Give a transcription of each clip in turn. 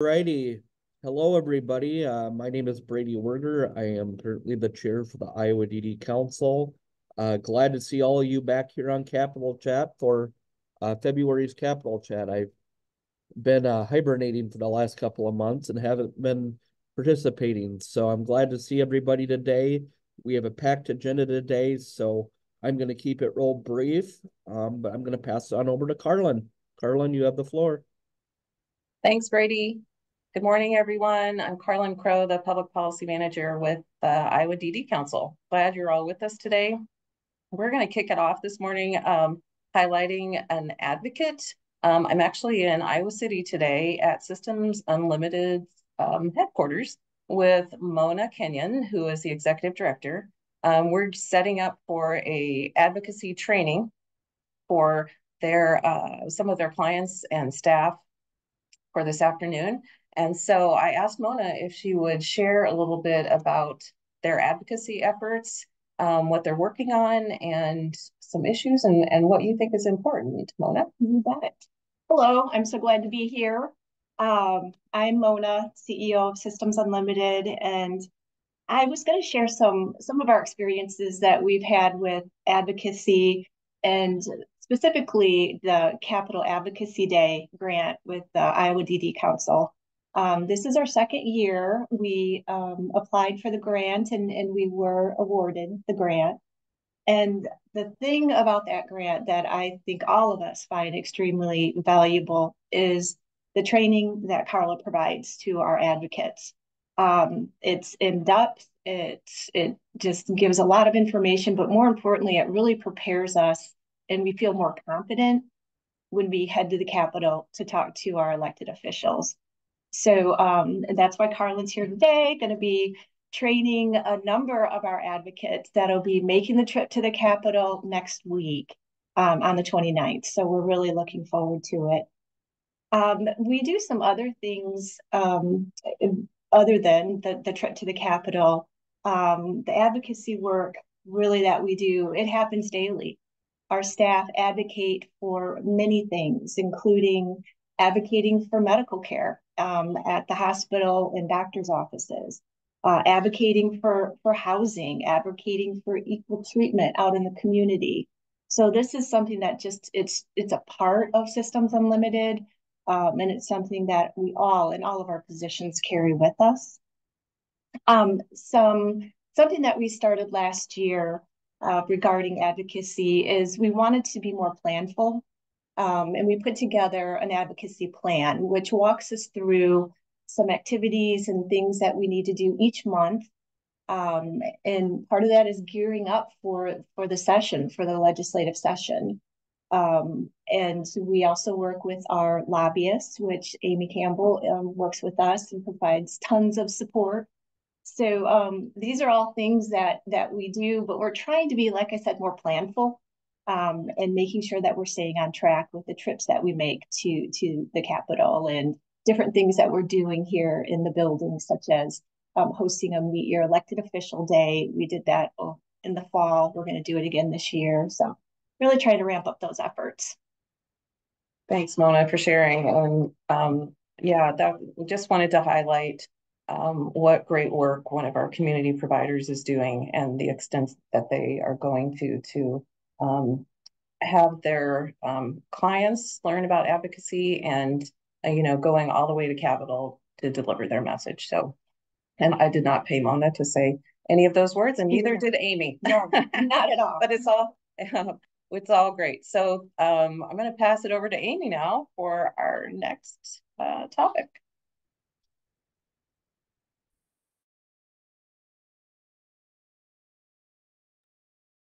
Alrighty. Hello, everybody. My name is Brady Werger. I am currently the chair for the Iowa DD Council. Glad to see all of you back here on Capital Chat for February's Capital Chat. I've been hibernating for the last couple of months and haven't been participating. So I'm glad to see everybody today. We have a packed agenda today, so I'm going to keep it real brief, but I'm going to pass it on over to Carlin. Carlin, you have the floor. Thanks, Brady. Good morning, everyone. I'm Carlin Crow, the Public Policy Manager with the Iowa DD Council. Glad you're all with us today. We're going to kick it off this morning highlighting an advocate. I'm actually in Iowa City today at Systems Unlimited headquarters with Mona Kenyon, who is the Executive Director. We're setting up for a advocacy training for their some of their clients and staff for this afternoon. And so I asked Mona if she would share a little bit about their advocacy efforts, what they're working on, and some issues and what you think is important. Mona, you got it. Hello, I'm so glad to be here. I'm Mona, CEO of Systems Unlimited, and I was going to share some of our experiences that we've had with advocacy and specifically the Capital Advocacy Day grant with the Iowa DD Council. This is our second year. We applied for the grant and we were awarded the grant. And the thing about that grant that I think all of us find extremely valuable is the training that Carla provides to our advocates. It's in depth. It just gives a lot of information, but more importantly, it really prepares us and we feel more confident when we head to the Capitol to talk to our elected officials. So that's why Carlin's here today, going to be training a number of our advocates that'll be making the trip to the Capitol next week on the 29th. So we're really looking forward to it. We do some other things other than the trip to the Capitol. The advocacy work really that we do, it happens daily. Our staff advocate for many things, including advocating for medical care at the hospital and doctor's offices, advocating for housing, advocating for equal treatment out in the community. So this is something that just, it's a part of Systems Unlimited, and it's something that we all, in all of our positions, carry with us. Something that we started last year regarding advocacy is we wanted to be more planful. And we put together an advocacy plan, which walks us through some activities and things that we need to do each month. And part of that is gearing up for the session, for the legislative session. And we also work with our lobbyists, which Amy Campbell works with us and provides tons of support. So these are all things that we do, but we're trying to be, like I said, more planful. And making sure that we're staying on track with the trips that we make to the Capitol and different things that we're doing here in the building, such as hosting a Meet Your Elected Official Day. We did that in the fall. We're going to do it again this year. So really trying to ramp up those efforts. Thanks, Mona, for sharing. And yeah, we just wanted to highlight what great work one of our community providers is doing and the extent that they are going to have their clients learn about advocacy and, going all the way to Capitol to deliver their message. So, and I did not pay Mona to say any of those words, and neither did Amy. No, not at all. But it's all great. So I'm going to pass it over to Amy now for our next topic.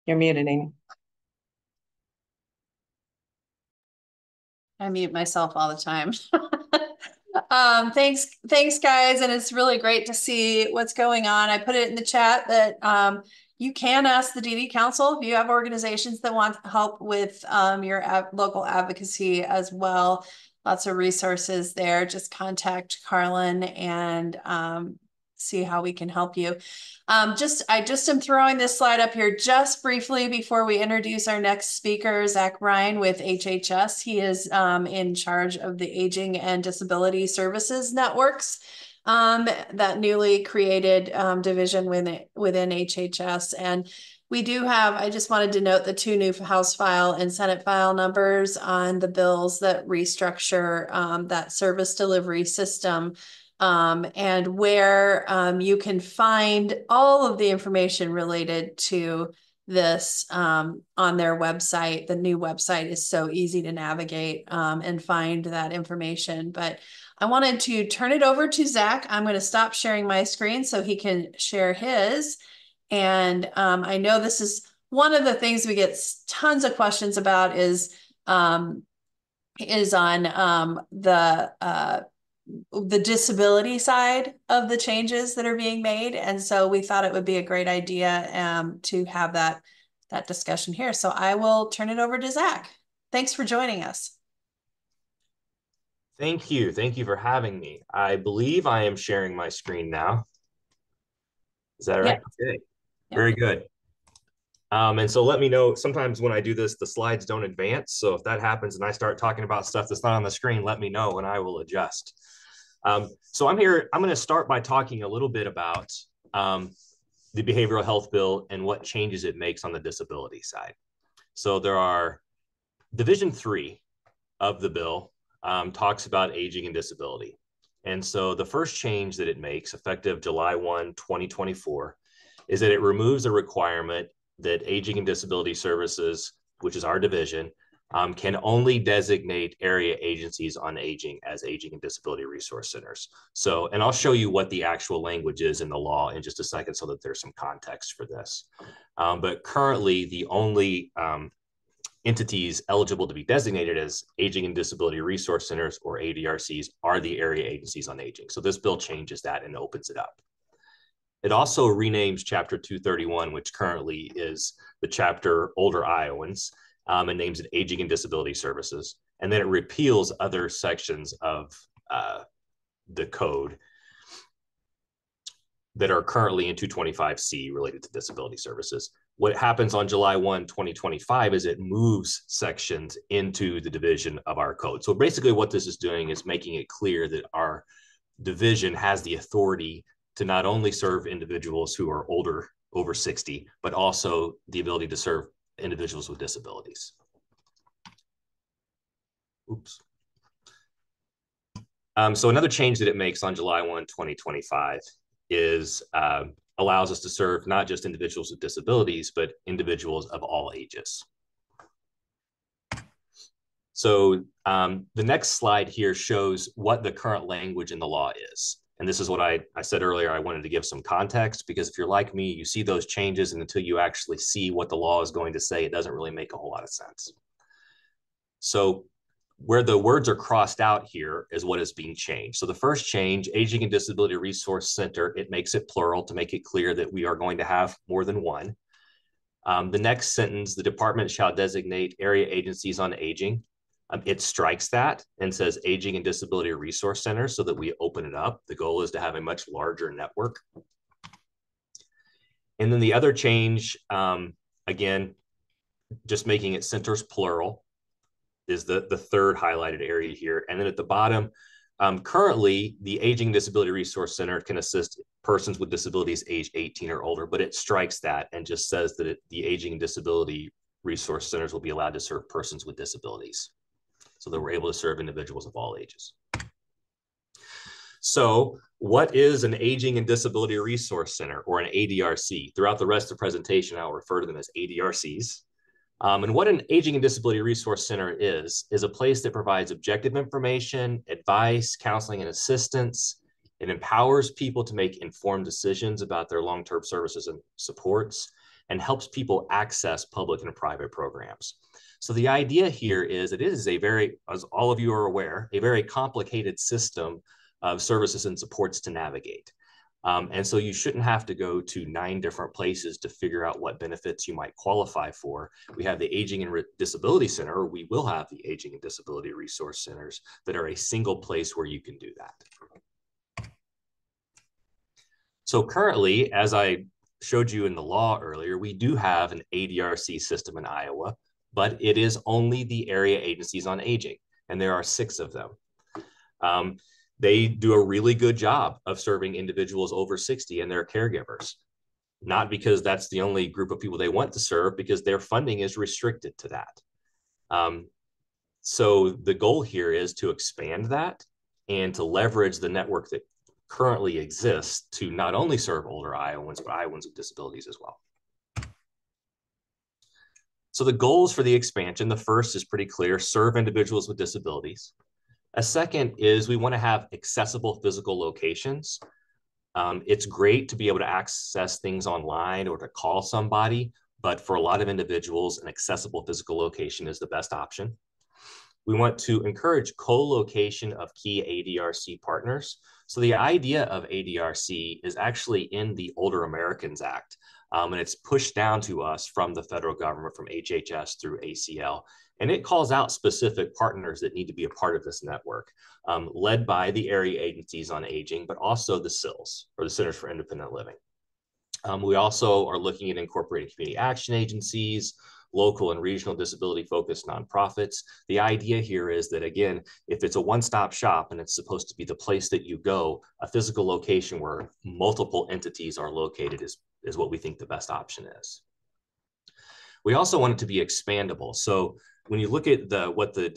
You're muted, Amy. I mute myself all the time. Thanks guys. And it's really great to see what's going on. I put it in the chat that you can ask the DD Council if you have organizations that want help with your local advocacy as well. Lots of resources there. Just contact Carlin and see how we can help you. I just am throwing this slide up here just briefly before we introduce our next speaker, Zach Ryan with HHS. He is in charge of the Aging and Disability Services Networks, that newly created division within HHS. And we do have, I just wanted to note the 2 new House file and Senate file numbers on the bills that restructure that service delivery system, and where you can find all of the information related to this on their website. The new website is so easy to navigate and find that information. But I wanted to turn it over to Zach. I'm going to stop sharing my screen so he can share his. And I know this is one of the things we get tons of questions about is on the disability side of the changes that are being made. And so we thought it would be a great idea to have that discussion here. So I will turn it over to Zach. Thanks for joining us. Thank you. Thank you for having me. I believe I am sharing my screen now. Is that right? Yeah. Okay. Yeah. Very good. And so let me know, sometimes when I do this, the slides don't advance. So if that happens and I start talking about stuff that's not on the screen, let me know and I will adjust. So I'm going to start by talking a little bit about the behavioral health bill and what changes it makes on the disability side. So there are Division 3 of the bill talks about aging and disability. And so the first change that it makes, effective July 1, 2024, is that it removes a requirement that Aging and Disability Services, which is our division, can only designate area agencies on aging as Aging and Disability Resource Centers. So, and I'll show you what the actual language is in the law in just a second so that there's some context for this. But currently, the only entities eligible to be designated as Aging and Disability Resource Centers, or ADRCs, are the area agencies on aging. So this bill changes that and opens it up. It also renames Chapter 231, which currently is the chapter Older Iowans, and names it Aging and Disability Services. And then it repeals other sections of the code that are currently in 225C related to disability services. What happens on July 1, 2025 is it moves sections into the division of our code. So basically what this is doing is making it clear that our division has the authority to not only serve individuals who are older, over 60, but also the ability to serve individuals with disabilities. Oops. So another change that it makes on July 1, 2025 is allows us to serve not just individuals with disabilities, but individuals of all ages. So the next slide here shows what the current language in the law is. And this is what I said earlier. I wanted to give some context, because if you're like me, you see those changes, and until you actually see what the law is going to say, it doesn't really make a whole lot of sense. So where the words are crossed out here is what is being changed. So the first change, Aging and Disability Resource Center, it makes it plural to make it clear that we are going to have more than one. The next sentence, the department shall designate area agencies on aging. It strikes that and says Aging and Disability Resource Center so that we open it up. The goal is to have a much larger network. And then the other change, again, just making it centers plural, is the third highlighted area here. And then at the bottom, currently, the Aging and Disability Resource Center can assist persons with disabilities age 18 or older, but it strikes that and just says that the Aging and Disability Resource Centers will be allowed to serve persons with disabilities. So that we're able to serve individuals of all ages. So what is an Aging and Disability Resource Center, or an ADRC? Throughout the rest of the presentation, I'll refer to them as ADRCs. And what an Aging and Disability Resource Center is a place that provides objective information, advice, counseling, and assistance. It empowers people to make informed decisions about their long-term services and supports, and helps people access public and private programs. So the idea here is it is a very, as all of you are aware, a very complicated system of services and supports to navigate. And so you shouldn't have to go to 9 different places to figure out what benefits you might qualify for. We have the Aging and Disability Center, or we will have the Aging and Disability Resource Centers that are a single place where you can do that. So currently, as I showed you in the law earlier, we do have an ADRC system in Iowa, but it is only the area agencies on aging, and there are 6 of them. They do a really good job of serving individuals over 60 and their caregivers, not because that's the only group of people they want to serve, because their funding is restricted to that. So the goal here is to expand that and to leverage the network that currently exists to not only serve older Iowans, but Iowans with disabilities as well. So the goals for the expansion, the first is pretty clear: serve individuals with disabilities. A second is we want to have accessible physical locations. It's great to be able to access things online or to call somebody, but for a lot of individuals, an accessible physical location is the best option. We want to encourage co-location of key ADRC partners. So the idea of ADRC is actually in the Older Americans Act, and it's pushed down to us from the federal government, from HHS through ACL. And it calls out specific partners that need to be a part of this network, led by the area agencies on aging, but also the CILs, or the Centers for Independent Living. We also are looking at incorporating community action agencies, local and regional disability-focused nonprofits. The idea here is that, again, if it's a one-stop shop and it's supposed to be the place that you go, a physical location where multiple entities are located is what we think the best option is. We also want it to be expandable. So when you look at what the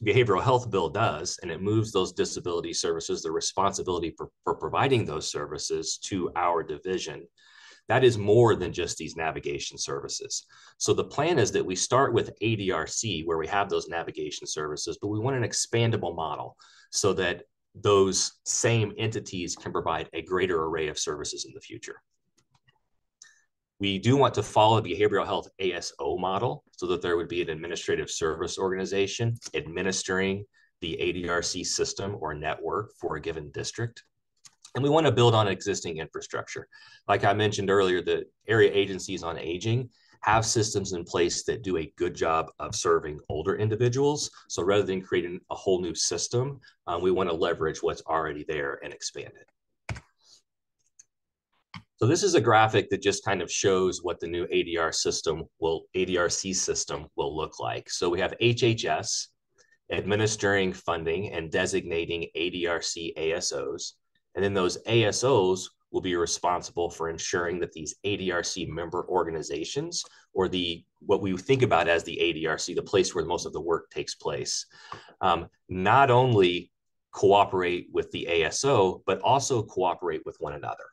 behavioral health bill does, and it moves those disability services, the responsibility for providing those services to our division, that is more than just these navigation services. So the plan is that we start with ADRC, where we have those navigation services, but we want an expandable model so that those same entities can provide a greater array of services in the future. We do want to follow the behavioral health ASO model so that there would be an administrative service organization administering the ADRC system or network for a given district. And we want to build on existing infrastructure. Like I mentioned earlier, the area agencies on aging have systems in place that do a good job of serving older individuals. So rather than creating a whole new system, we want to leverage what's already there and expand it. So this is a graphic that just kind of shows what the new ADRC system will look like. So we have HHS administering funding and designating ADRC ASOs. And then those ASOs will be responsible for ensuring that these ADRC member organizations, or what we think about as the ADRC, the place where most of the work takes place, not only cooperate with the ASO, but also cooperate with one another.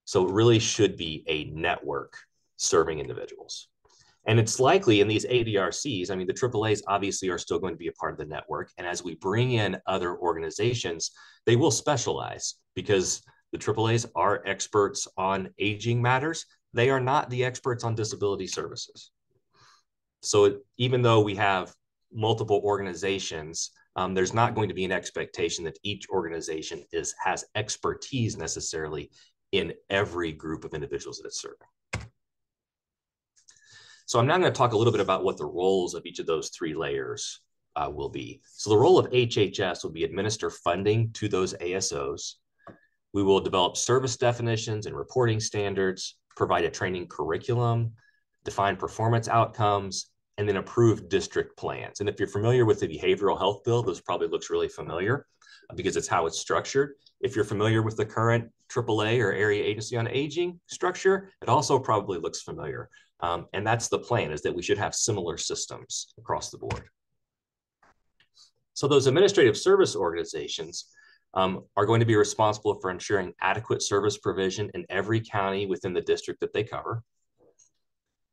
So it really should be a network serving individuals. And it's likely in these ADRCs, I mean, the AAAs obviously are still going to be a part of the network. And as we bring in other organizations, they will specialize, because the AAAs are experts on aging matters. They are not the experts on disability services. So even though we have multiple organizations, there's not going to be an expectation that each organization has expertise necessarily in every group of individuals that it's serving. So I'm now going to talk a little bit about what the roles of each of those 3 layers will be. So the role of HHS will be administer funding to those ASOs. We will develop service definitions and reporting standards, provide a training curriculum, define performance outcomes, and then approve district plans. And if you're familiar with the behavioral health bill, this probably looks really familiar because it's how it's structured. If you're familiar with the current AAA or Area Agency on Aging structure, it also probably looks familiar. And that's the plan, is that we should have similar systems across the board. So those administrative service organizations are going to be responsible for ensuring adequate service provision in every county within the district that they cover,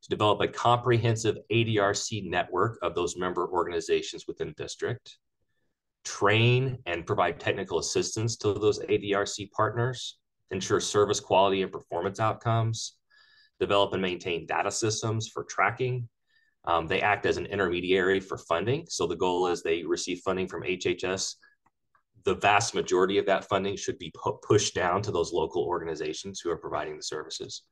to develop a comprehensive ADRC network of those member organizations within the district, train and provide technical assistance to those ADRC partners, ensure service quality and performance outcomes, develop and maintain data systems for tracking. They act as an intermediary for funding. So the goal is they receive funding from HHS. The vast majority of that funding should be pushed down to those local organizations who are providing the services.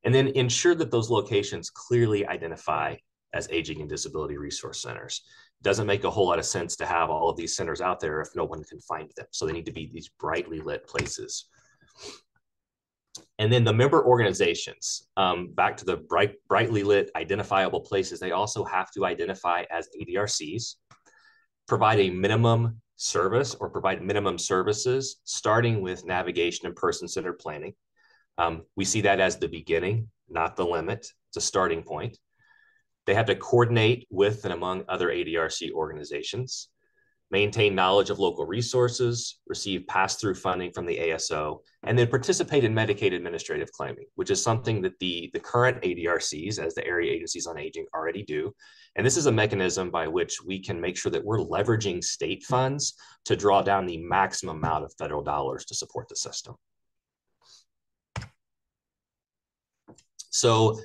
And then ensure that those locations clearly identify as aging and disability resource centers. Doesn't make a whole lot of sense to have all of these centers out there if no one can find them. So they need to be these brightly lit places. And then the member organizations, back to the brightly lit identifiable places, they also have to identify as ADRCs, provide a minimum service or provide minimum services, starting with navigation and person-centered planning. We see that as the beginning, not the limit. It's a starting point. They have to coordinate with and among other ADRC organizations, maintain knowledge of local resources, receive pass-through funding from the ASO, and then participate in Medicaid administrative claiming, which is something that the current ADRCs, as the Area Agencies on Aging, already do. And this is a mechanism by which we can make sure that we're leveraging state funds to draw down the maximum amount of federal dollars to support the system. So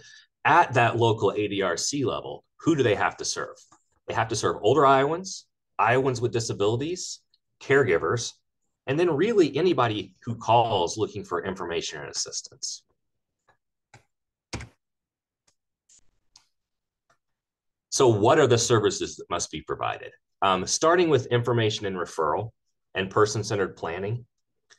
at that local ADRC level, who do they have to serve? They have to serve older Iowans, Iowans with disabilities, caregivers, and then really anybody who calls looking for information and assistance. So what are the services that must be provided? Starting with information and referral and person-centered planning.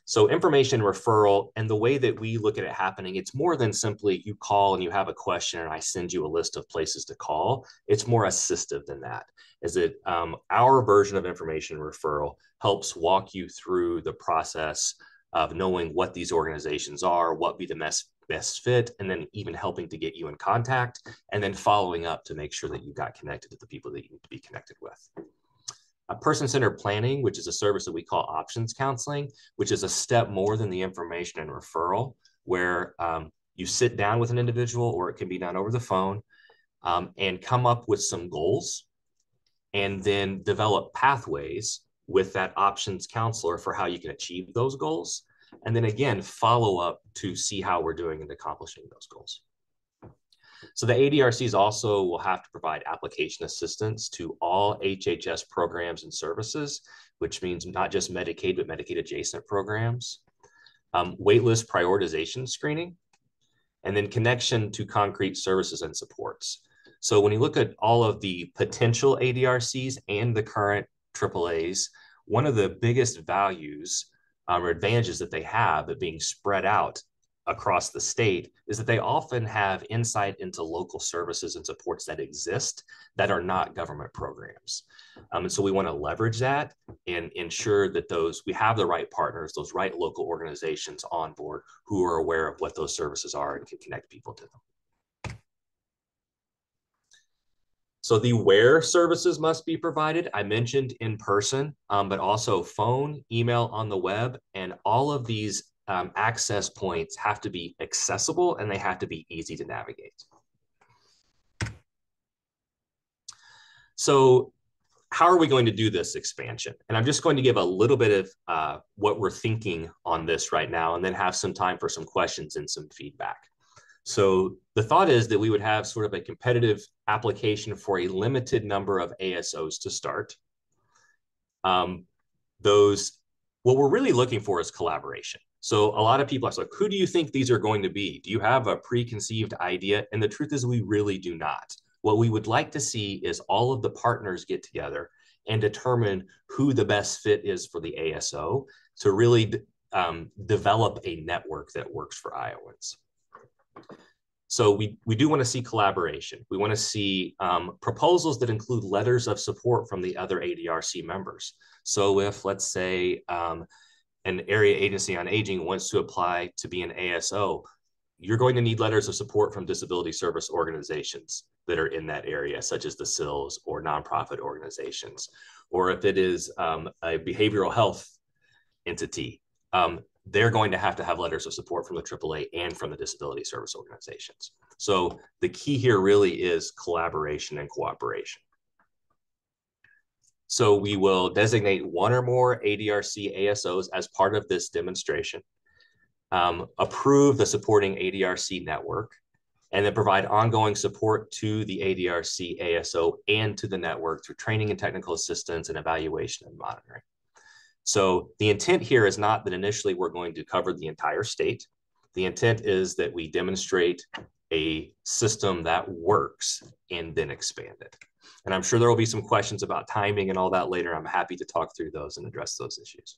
So information referral, and the way that we look at it happening, it's more than simply you call and you have a question and I send you a list of places to call. It's more assistive than that. Is it our version of information referral helps walk you through the process of knowing what these organizations are, what be the best fit, and then even helping to get you in contact, and then following up to make sure that you got connected to the people that you need to be connected with. Person-centered planning, which is a service that we call options counseling, which is a step more than the information and referral, where you sit down with an individual, or it can be done over the phone, and come up with some goals, and then develop pathways with that options counselor for how you can achieve those goals. And then again, follow up to see how we're doing in accomplishing those goals. So the ADRCs also will have to provide application assistance to all HHS programs and services, which means not just Medicaid, but Medicaid adjacent programs, waitlist prioritization screening, and then connection to concrete services and supports. So when you look at all of the potential ADRCs and the current AAAs, one of the biggest values or advantages that they have of being spread out across the state is that they often have insight into local services and supports that exist that are not government programs. And so we want to leverage that and ensure that we have the right partners, those right local organizations on board who are aware of what those services are and can connect people to them. So the where services must be provided, I mentioned in person, but also phone, email, on the web, and all of these access points have to be accessible and they have to be easy to navigate. So how are we going to do this expansion? And I'm just going to give a little bit of what we're thinking on this right now, and then have some time for some questions and some feedback. So the thought is that we would have sort of a competitive application for a limited number of ASOs to start. What we're really looking for is collaboration. So a lot of people are like, who do you think these are going to be? Do you have a preconceived idea? And the truth is we really do not. What we would like to see is all of the partners get together and determine who the best fit is for the ASO to really develop a network that works for Iowans. So we do want to see collaboration. We want to see proposals that include letters of support from the other ADRC members. So if, let's say, an area agency on aging wants to apply to be an ASO, you're going to need letters of support from disability service organizations that are in that area, such as the SILs or nonprofit organizations. Or if it is a behavioral health entity, they're going to have letters of support from the AAA and from the disability service organizations. So the key here really is collaboration and cooperation. So we will designate one or more ADRC ASOs as part of this demonstration, approve the supporting ADRC network, and then provide ongoing support to the ADRC ASO and to the network through training and technical assistance and evaluation and monitoring. So the intent here is not that initially we're going to cover the entire state. The intent is that we demonstrate a system that works and then expand it. And I'm sure there will be some questions about timing and all that later. I'm happy to talk through those and address those issues.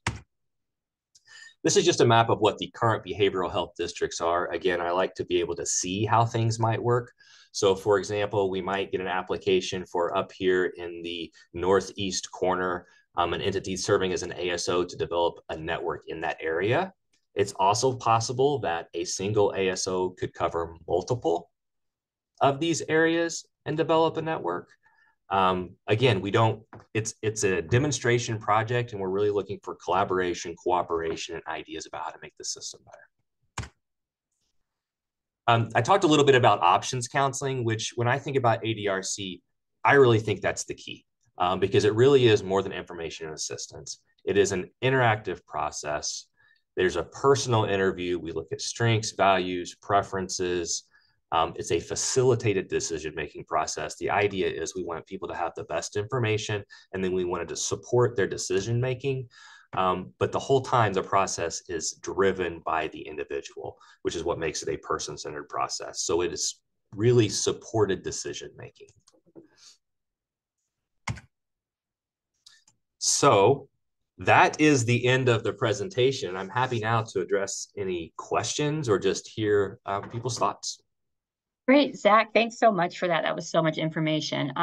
This is just a map of what the current behavioral health districts are. Again, I like to be able to see how things might work. So for example, we might get an application for up here in the northeast corner, an entity serving as an ASO to develop a network in that area. It's also possible that a single ASO could cover multiple of these areas and develop a network. Again, it's a demonstration project, and we're really looking for collaboration, cooperation, and ideas about how to make the system better. I talked a little bit about options counseling, which when I think about ADRC, I really think that's the key, because it really is more than information and assistance. It is an interactive process. There's a personal interview. We look at strengths, values, preferences. It's a facilitated decision-making process. The idea is we want people to have the best information, and then we wanted to support their decision-making. But the whole time, the process is driven by the individual, which is what makes it a person-centered process. So it is really supported decision-making. So that is the end of the presentation. I'm happy now to address any questions or just hear people's thoughts. Great, Zach, thanks so much for that. That was so much information.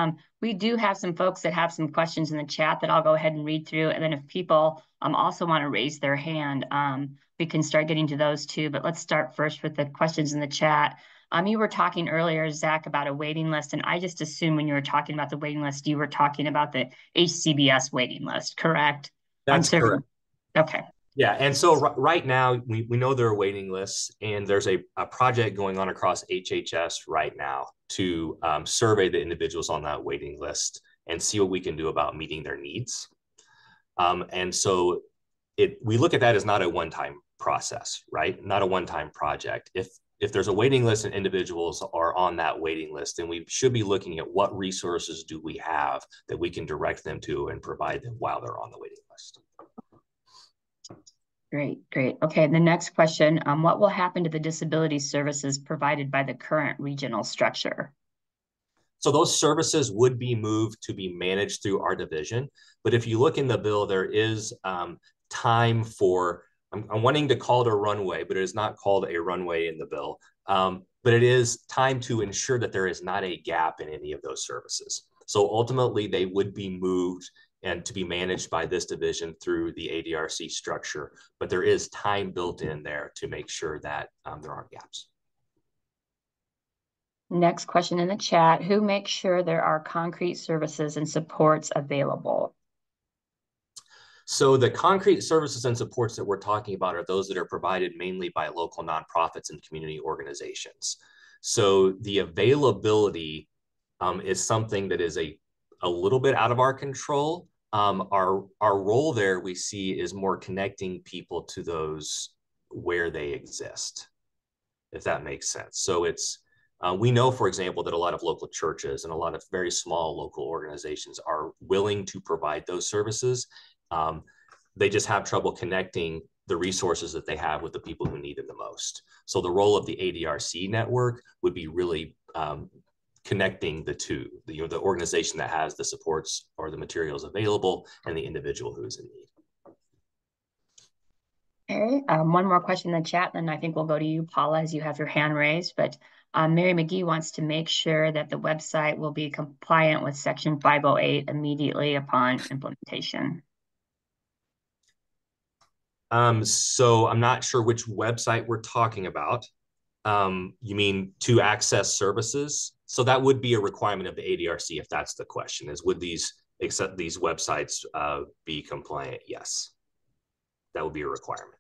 We do have some folks that have some questions in the chat that I'll go ahead and read through. And then if people also want to raise their hand, we can start getting to those too. But let's start first with the questions in the chat. You were talking earlier, Zach, about a waiting list. And I just assumed when you were talking about the waiting list, you were talking about the HCBS waiting list, correct? That's correct. Okay. Yeah, and so right now, we know there are waiting lists, and there's a project going on across HHS right now to survey the individuals on that waiting list and see what we can do about meeting their needs. And so we look at that as not a one-time process, right? Not a one-time project. If there's a waiting list and individuals are on that waiting list, then we should be looking at what resources do we have that we can direct them to and provide them while they're on the waiting list. Great, great. Okay, the next question, what will happen to the disability services provided by the current regional structure? So those services would be moved to be managed through our division. But if you look in the bill, there is time for, I'm wanting to call it a runway, but it is not called a runway in the bill. But it is time to ensure that there is not a gap in any of those services. So ultimately, they would be moved and to be managed by this division through the ADRC structure. But there is time built in there to make sure that there aren't gaps. Next question in the chat, who makes sure there are concrete services and supports available? So the concrete services and supports that we're talking about are those that are provided mainly by local nonprofits and community organizations. So the availability is something that is a little bit out of our control. Our role there we see is more connecting people to those where they exist, if that makes sense. So it's we know, for example, that a lot of local churches and a lot of very small local organizations are willing to provide those services. They just have trouble connecting the resources that they have with the people who need them the most. So the role of the ADRC network would be really connecting the two, the organization that has the supports or the materials available and the individual who is in need. Okay, one more question in the chat, then I think we'll go to you, Paula, as you have your hand raised. But Mary McGee wants to make sure that the website will be compliant with Section 508 immediately upon implementation. So I'm not sure which website we're talking about. You mean to access services? So that would be a requirement of the ADRC if that's the question, is would these websites be compliant? Yes, that would be a requirement.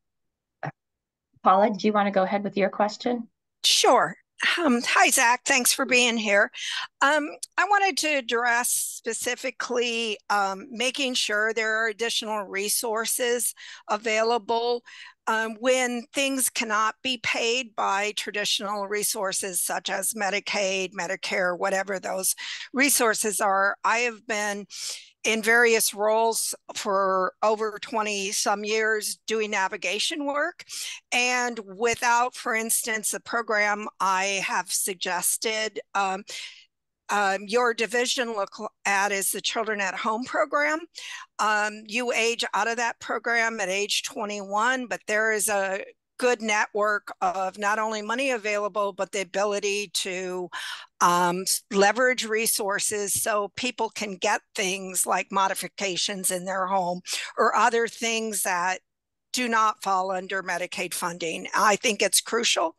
Paula, do you want to go ahead with your question? Sure. Hi, Zach. Thanks for being here. I wanted to address specifically making sure there are additional resources available when things cannot be paid by traditional resources such as Medicaid, Medicare, whatever those resources are. I have been in various roles for over 20 some years doing navigation work. And without, for instance, a program I have suggested, your division look at is the Children at Home program. You age out of that program at age 21, but there is a good network of not only money available, but the ability to leverage resources so people can get things like modifications in their home or other things that do not fall under Medicaid funding. I think it's crucial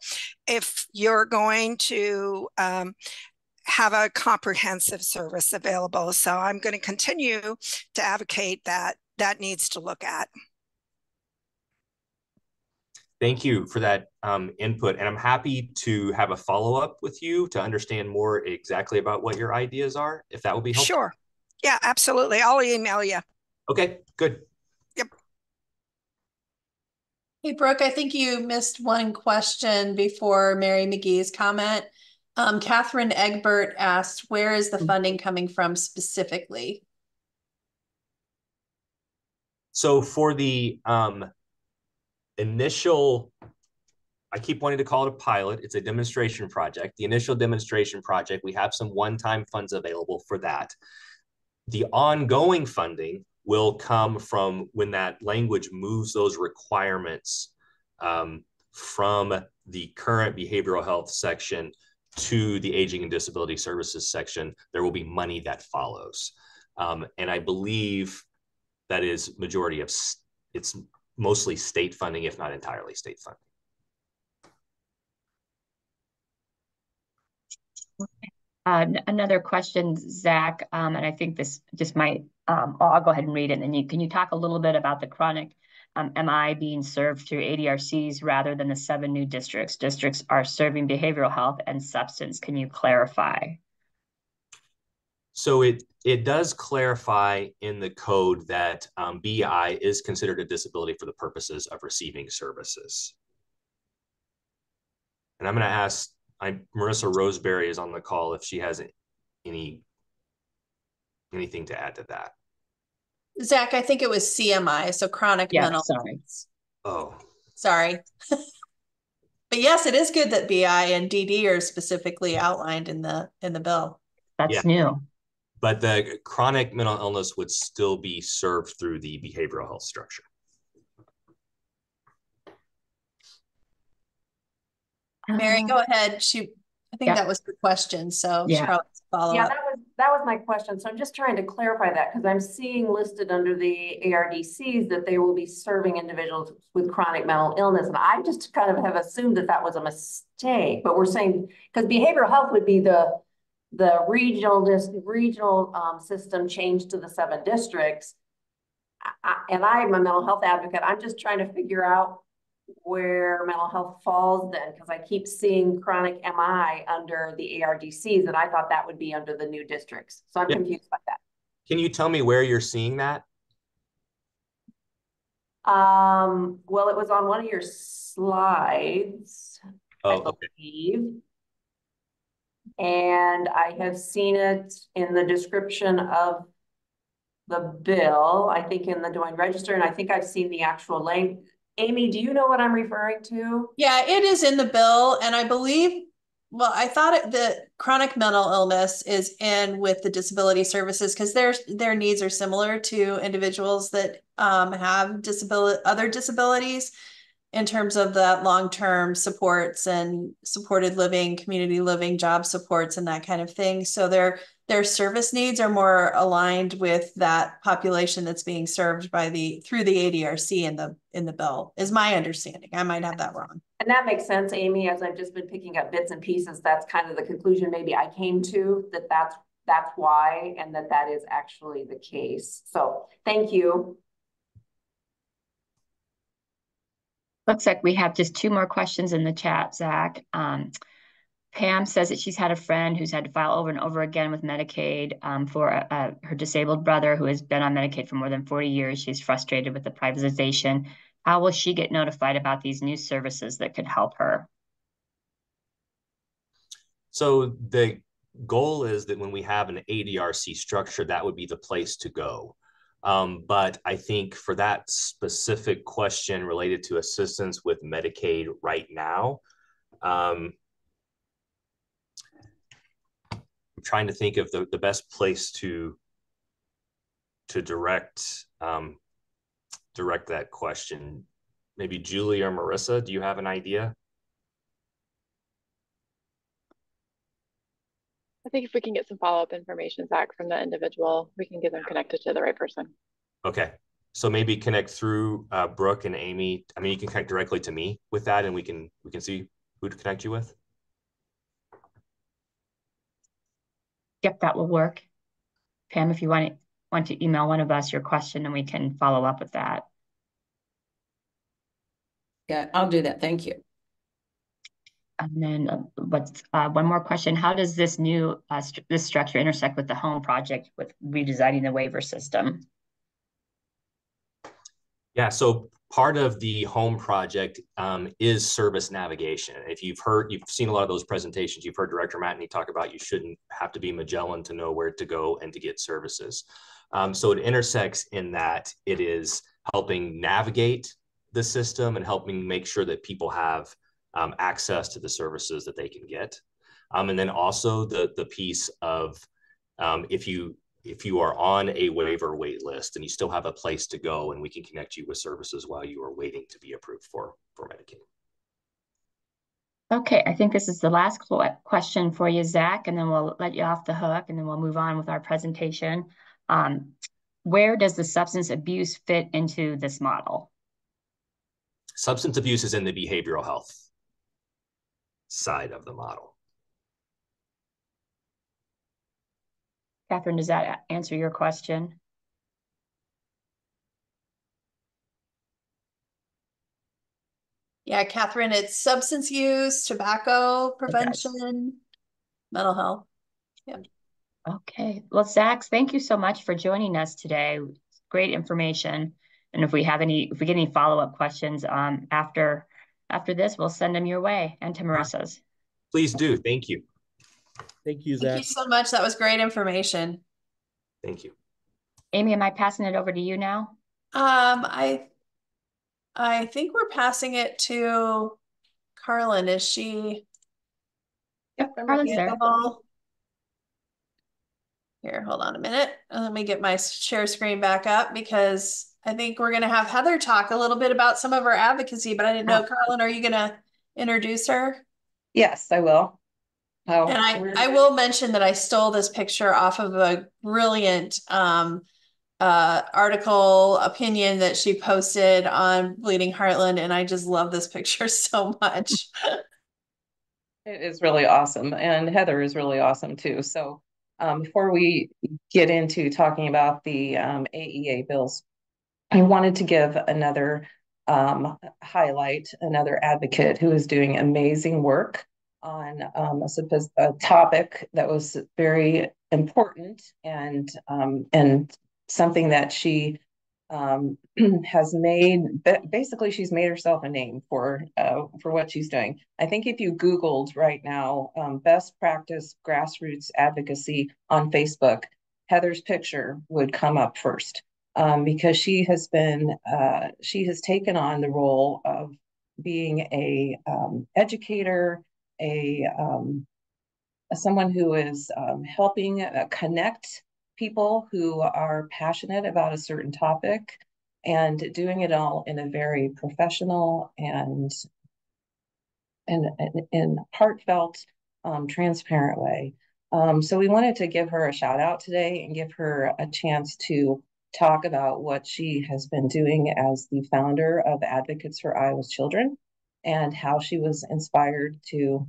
if you're going to have a comprehensive service available. So I'm going to continue to advocate that that needs to look at. Thank you for that input. And I'm happy to have a follow-up with you to understand more exactly about what your ideas are, if that would be helpful. Sure. Yeah, absolutely. I'll email you. Okay, good. Yep. Hey, Brooke, I think you missed one question before Mary McGee's comment. Catherine Egbert asked, where is the funding coming from specifically? So for the initial, I keep wanting to call it a pilot. It's a demonstration project. The initial demonstration project, we have some one-time funds available for that. The ongoing funding will come from when that language moves those requirements from the current behavioral health section to the aging and disability services section. There will be money that follows. And I believe that is majority of, it's mostly state funding, if not entirely state funding. Another question, Zach, and I think this just might, I'll go ahead and read it. And then can you talk a little bit about the chronic MI being served through ADRCs rather than the 7 new districts? Districts are serving behavioral health and substance. Can you clarify? So it does clarify in the code that BI is considered a disability for the purposes of receiving services. And I'm going to ask, Marissa Roseberry is on the call if she has anything to add to that. Zach, I think it was CMI, so chronic mental. Sorry. Oh. Sorry. But yes, it is good that BI and DD are specifically outlined in the bill. That's new. But the chronic mental illness would still be served through the behavioral health structure. Mary, go ahead. I think that was the question. So she probably follow up. That was my question. So I'm just trying to clarify that because I'm seeing listed under the ARDCs that they will be serving individuals with chronic mental illness. And I just kind of have assumed that that was a mistake, but we're saying, because behavioral health would be the regional system changed to the 7 districts. And I'm a mental health advocate. I'm just trying to figure out where mental health falls then, because I keep seeing chronic MI under the ARDCs, and I thought that would be under the new districts. So I'm confused by that. Can you tell me where you're seeing that? Well, it was on one of your slides, I believe. And I have seen it in the description of the bill, I think in the Des Moines Register, and I think I've seen the actual language. Amy, do you know what I'm referring to? Yeah, it is in the bill. And I believe, well, I thought the chronic mental illness is in with the disability services because their needs are similar to individuals that have other disabilities in terms of that long-term supports and supported living, community living, job supports, and that kind of thing. So their service needs are more aligned with that population that's being served by through the ADRC in the bill, is my understanding. I might have that wrong. And that makes sense, Amy, as I've just been picking up bits and pieces. That's kind of the conclusion maybe I came to, that's why, and that is actually the case. So thank you. Looks like we have just 2 more questions in the chat, Zach. Pam says that she's had a friend who's had to file over and over again with Medicaid for her disabled brother who has been on Medicaid for more than 40 years. She's frustrated with the privatization. How will she get notified about these new services that could help her? So the goal is that when we have an ADRC structure, that would be the place to go. But I think for that specific question related to assistance with Medicaid right now, I'm trying to think of the best place to direct direct that question. Maybe Julie or Marissa, do you have an idea? I think if we can get some follow-up information, Zach, from the individual, we can get them connected to the right person. Okay. So maybe connect through Brooke and Amy. I mean, you can connect directly to me with that, and we can see who to connect you with. Yep, that will work. Pam, if you want to email one of us your question, and we can follow up with that. Yeah, I'll do that. Thank you. And then one more question. How does this new this structure intersect with the home project with redesigning the waiver system? Yeah, so part of the home project is service navigation. If you've seen a lot of those presentations, you've heard Director Matney talk about you shouldn't have to be Magellan to know where to go and to get services. So it intersects in that it is helping navigate the system and helping make sure that people have access to the services that they can get. And then also the piece of if you are on a waiver wait list and you still have a place to go, and we can connect you with services while you are waiting to be approved for Medicaid. Okay, I think this is the last question for you, Zach, and then we'll let you off the hook, and then we'll move on with our presentation. Where does the substance abuse fit into this model? Substance abuse is in the behavioral health side of the model. Catherine, does that answer your question? Yeah, Catherine, it's substance use, tobacco prevention, mental health. Yeah. Okay. Well, Zach, thank you so much for joining us today. Great information. And if we get any follow-up questions after this, we'll send them your way and to Marissa's. Please do. Thank you. Thank you, Zach. Thank you so much. That was great information. Thank you. Amy, am I passing it over to you now? I think we're passing it to Carlin. Is she? Yep, Carlin's there. Here, hold on a minute. Let me get my share screen back up because I think we're going to have Heather talk a little bit about some of our advocacy, but I didn't know, Carlin, are you going to introduce her? Yes, I will. Oh, and I will mention that I stole this picture off of a brilliant article opinion that she posted on Bleeding Heartland, and I just love this picture so much. It is really awesome, and Heather is really awesome too. So before we get into talking about the AEA bills, I wanted to give another highlight, another advocate who is doing amazing work on a topic that was very important and something that she has made. Basically, she's made herself a name for what she's doing. I think if you Googled right now best practice grassroots advocacy on Facebook, Heather's picture would come up first, because she has taken on the role of being a educator, someone who is helping connect people who are passionate about a certain topic, and doing it all in a very professional and heartfelt, transparent way. So we wanted to give her a shout out today and give her a chance to talk about what she has been doing as the founder of Advocates for Iowa's Children, and how she was inspired to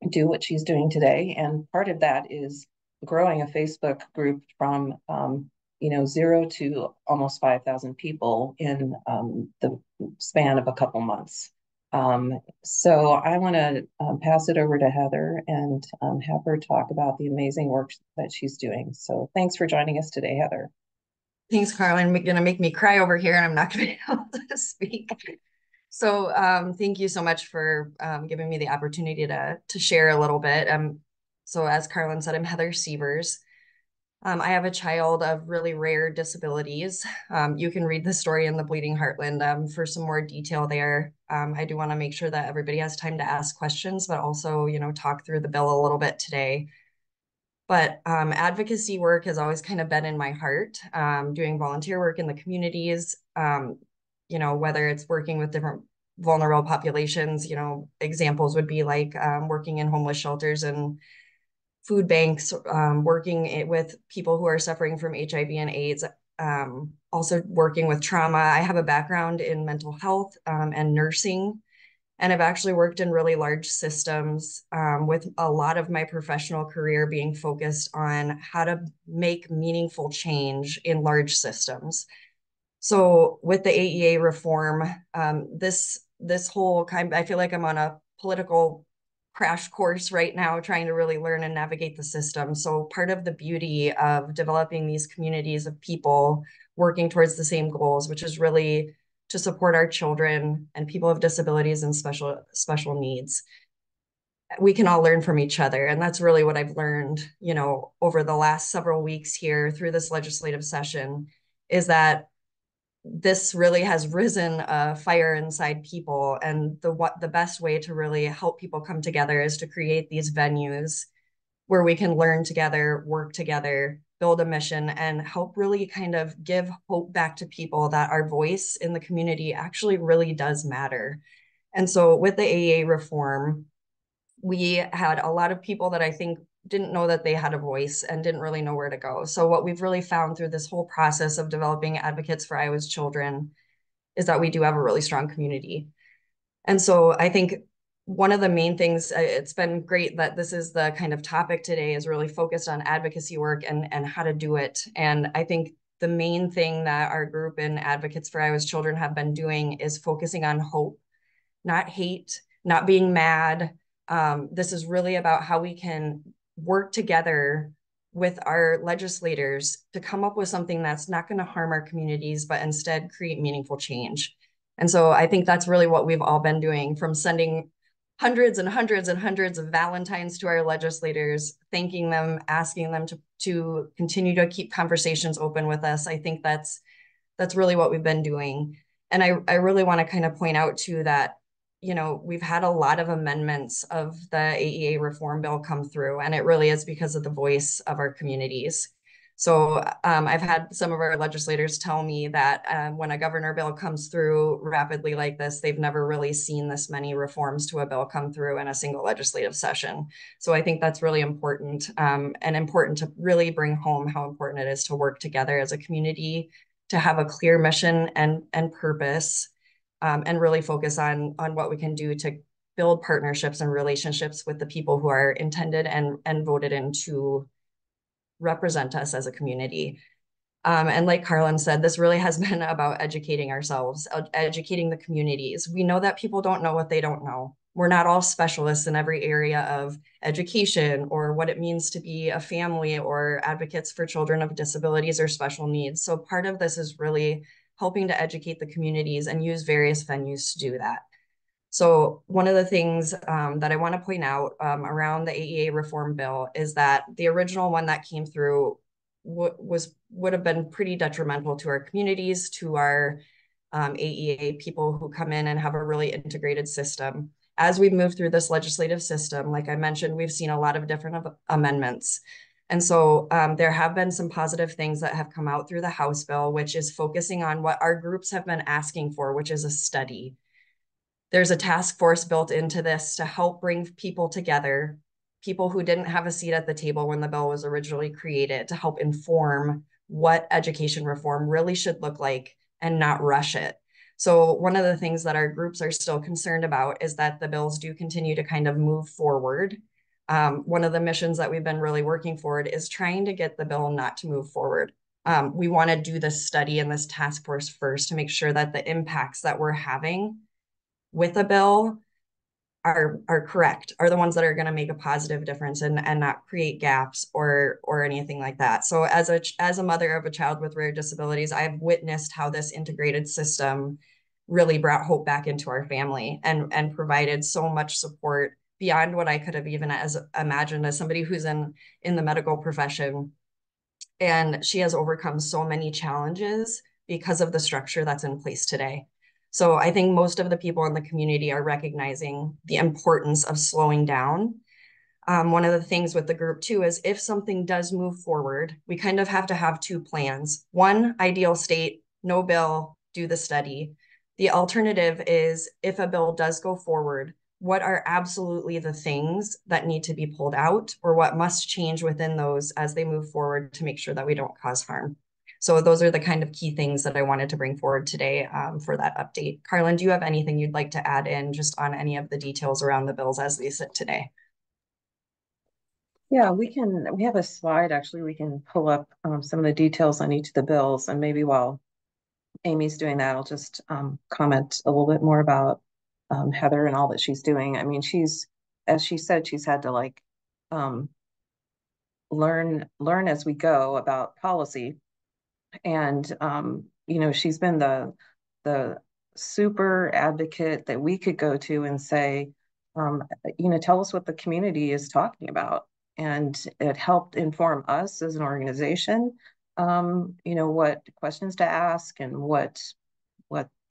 do what she's doing today. And part of that is growing a Facebook group from 0 to almost 5,000 people in the span of a couple months. So I want to pass it over to Heather and have her talk about the amazing work that she's doing. So thanks for joining us today, Heather. Thanks, Carlin. You're going to make me cry over here, and I'm not going to be able to speak. So thank you so much for giving me the opportunity to share a little bit. So as Carlin said, I'm Heather Sievers. I have a child of really rare disabilities. You can read the story in the Bleeding Heartland for some more detail there. I do want to make sure that everybody has time to ask questions, but also, talk through the bill a little bit today. But advocacy work has always kind of been in my heart, doing volunteer work in the communities, you know, whether it's working with different vulnerable populations, you know, examples would be like working in homeless shelters and food banks, working with people who are suffering from HIV and AIDS, also working with trauma. I have a background in mental health and nursing, and I've actually worked in really large systems with a lot of my professional career being focused on how to make meaningful change in large systems. So with the AEA reform, this whole kind, I feel like I'm on a political crash course right now, trying to really learn and navigate the system. So part of the beauty of developing these communities of people working towards the same goals, which is really to support our children and people with disabilities and special needs. We can all learn from each other. And that's really what I've learned, you know, over the last several weeks here through this legislative session, is that this really has risen a fire inside people. And the best way to really help people come together is to create these venues where we can learn together, work together, build a mission, and help really kind of give hope back to people that our voice in the community actually really does matter. And so with the AEA reform, we had a lot of people that I think didn't know that they had a voice and didn't really know where to go. So what we've really found through this whole process of developing advocates for Iowa's children is that we do have a really strong community. And so I think one of the main things, it's been great that this is the kind of topic today, is really focused on advocacy work and how to do it. And I think the main thing that our group in Advocates for Iowa's Children have been doing is focusing on hope, not hate, not being mad. This is really about how we can work together with our legislators to come up with something that's not going to harm our communities, but instead create meaningful change. And so I think that's really what we've all been doing, from sending hundreds and hundreds and hundreds of Valentines to our legislators, thanking them, asking them to continue to keep conversations open with us. I think that's really what we've been doing. And I really want to kind of point out too that, you know, we've had a lot of amendments of the AEA reform bill come through, and it really is because of the voice of our communities. So I've had some of our legislators tell me that when a governor bill comes through rapidly like this, they've never really seen this many reforms to a bill come through in a single legislative session. So I think that's really important, and important to really bring home how important it is to work together as a community, to have a clear mission and purpose, and really focus on what we can do to build partnerships and relationships with the people who are intended and voted in to represent us as a community. And like Carlin said, this really has been about educating ourselves, educating the communities. We know that people don't know what they don't know. We're not all specialists in every area of education or what it means to be a family or advocates for children of disabilities or special needs. So part of this is really helping to educate the communities and use various venues to do that. So one of the things that I want to point out around the AEA reform bill is that the original one that came through would have been pretty detrimental to our communities, to our AEA people who come in and have a really integrated system. As we've moved through this legislative system, like I mentioned, we've seen a lot of different amendments. And so there have been some positive things that have come out through the House bill, which is focusing on what our groups have been asking for, which is a study. There's a task force built into this to help bring people together, people who didn't have a seat at the table when the bill was originally created, to help inform what education reform really should look like and not rush it. So one of the things that our groups are still concerned about is that the bills do continue to kind of move forward. One of the missions that we've been really working forward is trying to get the bill not to move forward. We want to do this study and this task force first to make sure that the impacts that we're having with a bill are correct, are the ones that are going to make a positive difference and not create gaps or anything like that. So as a mother of a child with rare disabilities, I've witnessed how this integrated system really brought hope back into our family and provided so much support beyond what I could have even imagined as somebody who's in the medical profession. And she has overcome so many challenges because of the structure that's in place today. So I think most of the people in the community are recognizing the importance of slowing down. one of the things with the group too is if something does move forward, we kind of have to have two plans. One, ideal state, no bill, do the study. The alternative is if a bill does go forward, what are absolutely the things that need to be pulled out or what must change within those as they move forward to make sure that we don't cause harm. So those are the kind of key things that I wanted to bring forward today for that update. Carlin, do you have anything you'd like to add in just on any of the details around the bills as they sit today? Yeah, we have a slide, actually, we can pull up some of the details on each of the bills, and maybe while Amy's doing that, I'll just comment a little bit more about Heather and all that she's doing. I mean, as she said, she's had to like learn as we go about policy. And she's been the super advocate that we could go to and say, tell us what the community is talking about. And it helped inform us as an organization, what questions to ask and what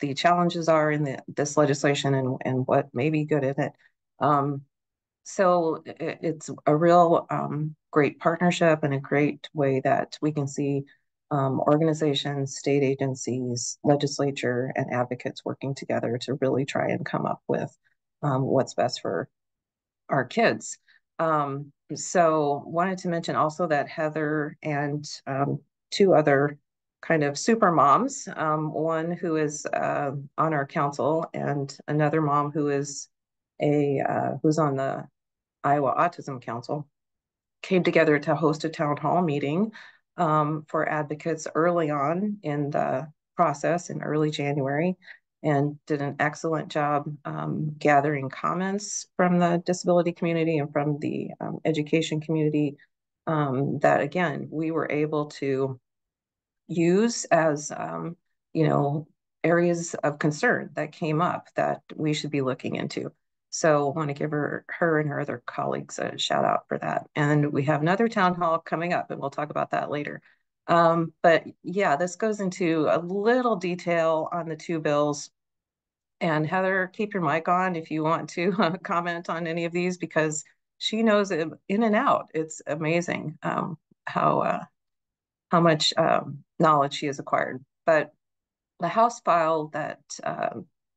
the challenges are in this legislation and what may be good in it. So it's a real great partnership and a great way that we can see organizations, state agencies, legislature, and advocates working together to really try and come up with what's best for our kids. So wanted to mention also that Heather and two other kind of super moms, one who is on our council and another mom who is who's on the Iowa Autism Council, came together to host a town hall meeting for advocates early on in the process in early January, and did an excellent job gathering comments from the disability community and from the education community that, again, we were able to use as, areas of concern that came up that we should be looking into. So I want to give her and her other colleagues a shout out for that. And we have another town hall coming up, and we'll talk about that later. But yeah, this goes into a little detail on the two bills. And Heather, keep your mic on if you want to comment on any of these, because she knows it in and out. It's amazing how much knowledge she has acquired. But the House file that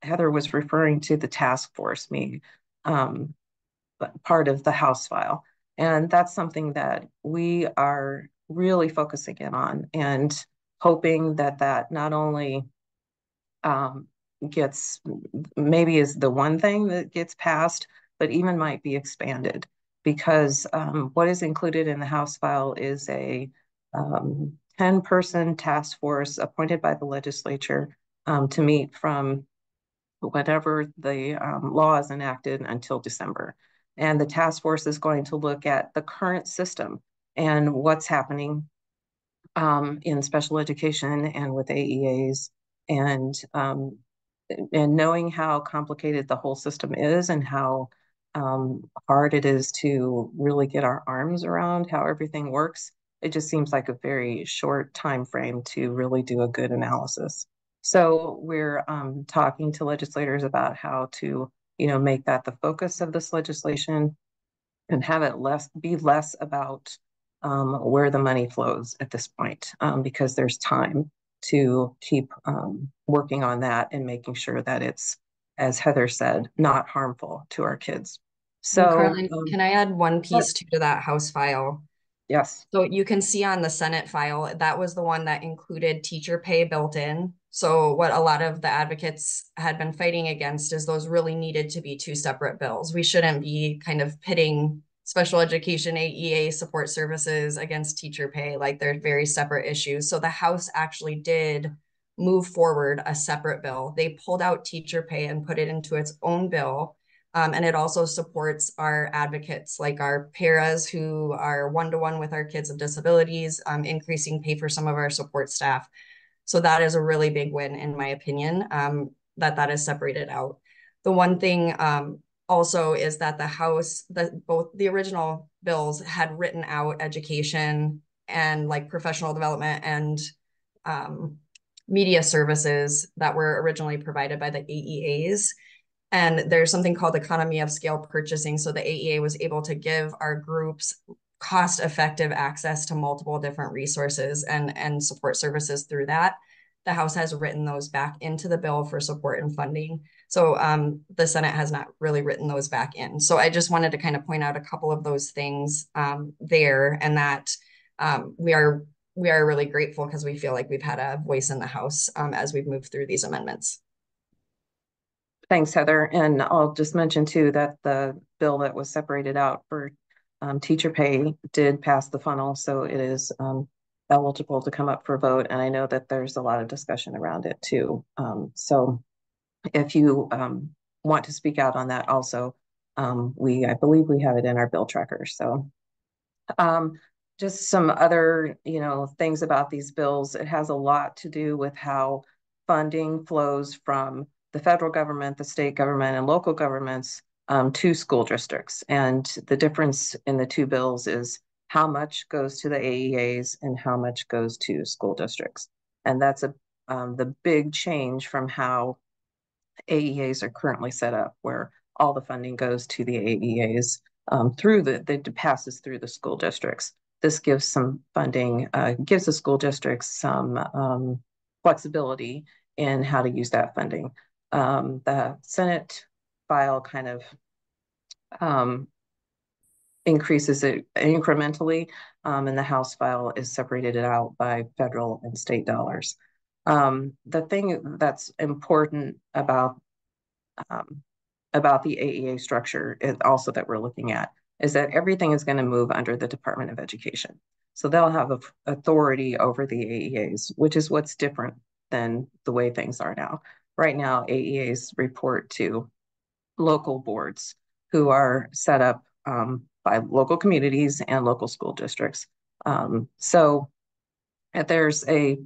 Heather was referring to, the task force meeting, part of the House file. And that's something that we are really focusing in on and hoping that not only gets, maybe is the one thing that gets passed, but even might be expanded, because what is included in the House file is a 10-person task force appointed by the legislature to meet from whatever the law is enacted until December. And the task force is going to look at the current system and what's happening in special education and with AEAs, and knowing how complicated the whole system is and how hard it is to really get our arms around how everything works. It just seems like a very short time frame to really do a good analysis. So we're talking to legislators about how to, make that the focus of this legislation and have it be less about where the money flows at this point, because there's time to keep working on that and making sure that it's, as Heather said, not harmful to our kids. So, Carlin, can I add one piece to that House file? Yes. So you can see on the Senate file, that was the one that included teacher pay built in. So what a lot of the advocates had been fighting against is those really needed to be two separate bills. We shouldn't be kind of pitting special education AEA support services against teacher pay, like they're very separate issues. So the House actually did move forward a separate bill. They pulled out teacher pay and put it into its own bill. And it also supports our advocates, like our paras who are one-to-one with our kids with disabilities, increasing pay for some of our support staff. So that is a really big win, in my opinion, that is separated out. The one thing also is that the House, both the original bills had written out education and like professional development and media services that were originally provided by the AEAs. And there's something called economy of scale purchasing. So the AEA was able to give our groups cost-effective access to multiple different resources and support services through that. The House has written those back into the bill for support and funding. So the Senate has not really written those back in. So I just wanted to kind of point out a couple of those things there, and that we are really grateful because we feel like we've had a voice in the House as we've moved through these amendments. Thanks, Heather. And I'll just mention too that the bill that was separated out for teacher pay did pass the funnel, so it is eligible to come up for vote. And I know that there's a lot of discussion around it too. So if you want to speak out on that also, I believe we have it in our bill tracker. So just some other, things about these bills. It has a lot to do with how funding flows from the federal government, the state government, and local governments to school districts. And the difference in the two bills is how much goes to the AEAs and how much goes to school districts. And that's the big change from how AEAs are currently set up, where all the funding goes to the AEAs that passes through the school districts. This gives some funding, gives the school districts some flexibility in how to use that funding. The Senate file kind of increases it incrementally, and the House file is separated out by federal and state dollars. The thing that's important about the AEA structure is also that we're looking at is that everything is going to move under the Department of Education. So they'll have authority over the AEAs, which is what's different than the way things are now. Right now, AEAs report to local boards who are set up by local communities and local school districts. So there's a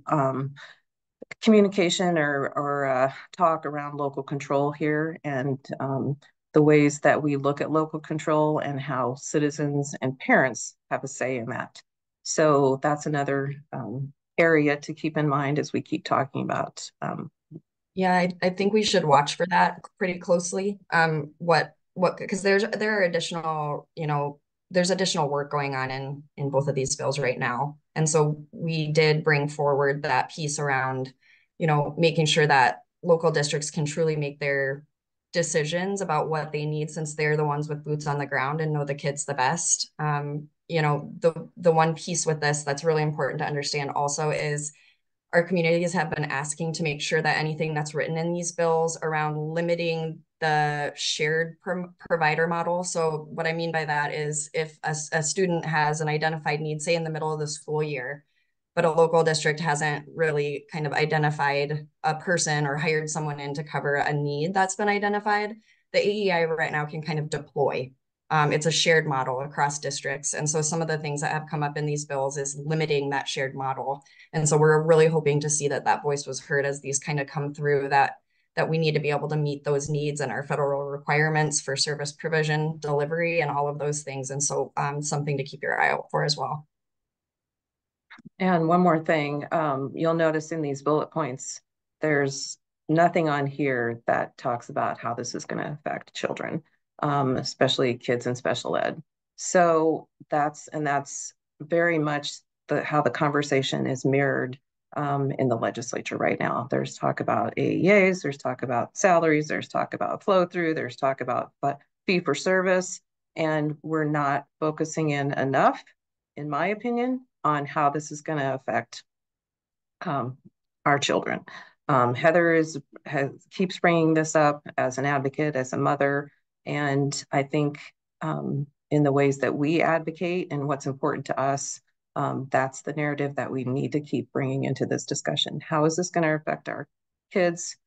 communication or talk around local control here, and the ways that we look at local control and how citizens and parents have a say in that. So that's another area to keep in mind as we keep talking about. Yeah, I think we should watch for that pretty closely. Because there are additional, there's additional work going on in both of these bills right now. And so we did bring forward that piece around, making sure that local districts can truly make their decisions about what they need, since they're the ones with boots on the ground and know the kids the best. The one piece with this that's really important to understand also is our communities have been asking to make sure that anything that's written in these bills around limiting the shared provider model. So what I mean by that is if a student has an identified need, say in the middle of the school year, but a local district hasn't really kind of identified a person or hired someone in to cover a need that's been identified, the AEI right now can kind of deploy. It's a shared model across districts. And so some of the things that have come up in these bills is limiting that shared model. And so we're really hoping to see that voice was heard as these kind of come through, that we need to be able to meet those needs and our federal requirements for service provision, delivery, and all of those things. And so something to keep your eye out for as well. And one more thing, you'll notice in these bullet points, there's nothing on here that talks about how this is going to affect children, especially kids in special ed. So that's very much how the conversation is mirrored in the legislature right now. There's talk about AEAs, there's talk about salaries, there's talk about flow through, there's talk about fee for service, and we're not focusing in enough, in my opinion, on how this is going to affect our children. Heather keeps bringing this up as an advocate, as a mother, and I think in the ways that we advocate and what's important to us, that's the narrative that we need to keep bringing into this discussion. How is this going to affect our kids,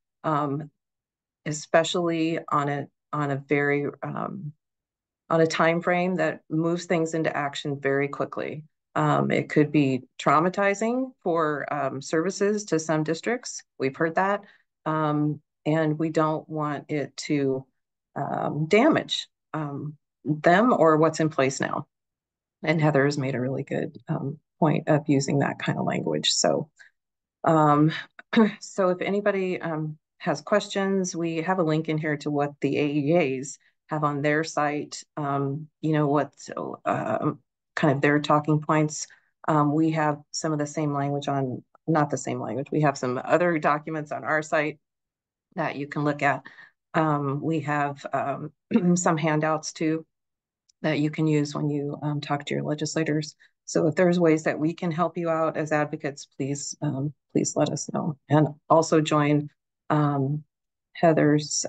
especially on a very on a time frame that moves things into action very quickly. It could be traumatizing for services to some districts. We've heard that. And we don't want it to damage them or what's in place now. And Heather has made a really good point of using that kind of language. So, so if anybody has questions, we have a link in here to what the AEAs have on their site, what kind of their talking points. We have some of the same language on, not the same language, we have some other documents on our site that you can look at. We have some handouts too that you can use when you talk to your legislators. So if there's ways that we can help you out as advocates, please let us know. And also join Heather's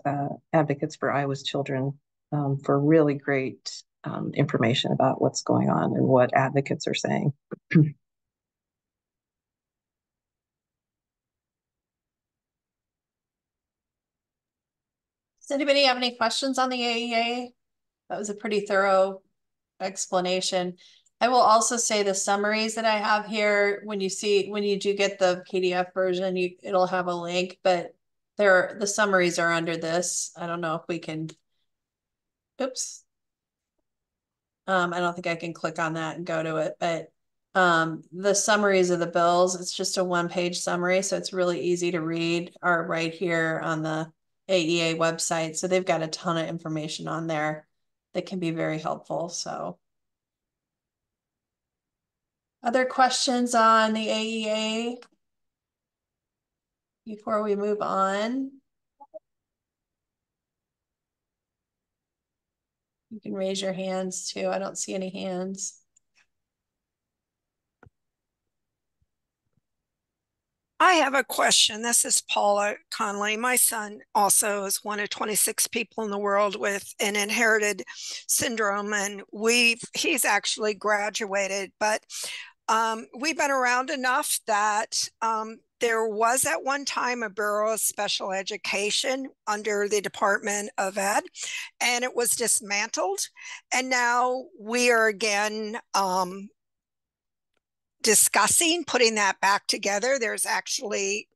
Advocates for Iowa's Children for really great information about what's going on and what advocates are saying. Does anybody have any questions on the AEA? That was a pretty thorough explanation. I will also say the summaries that I have here, when you do get the PDF version, it'll have a link, but the summaries are under this. I don't know if we can, oops. I don't think I can click on that and go to it, but the summaries of the bills, it's just a one-page summary, so it's really easy to read, are right here on the AEA website. So they've got a ton of information on there that can be very helpful. So other questions on the AEA before we move on? You can raise your hands too. I don't see any hands. I have a question. This is Paula Conley. My son also is one of 26 people in the world with an inherited syndrome, and he's actually graduated, but we've been around enough that there was at one time a Bureau of Special Education under the Department of Ed, and it was dismantled. And now we are again discussing putting that back together. There's actually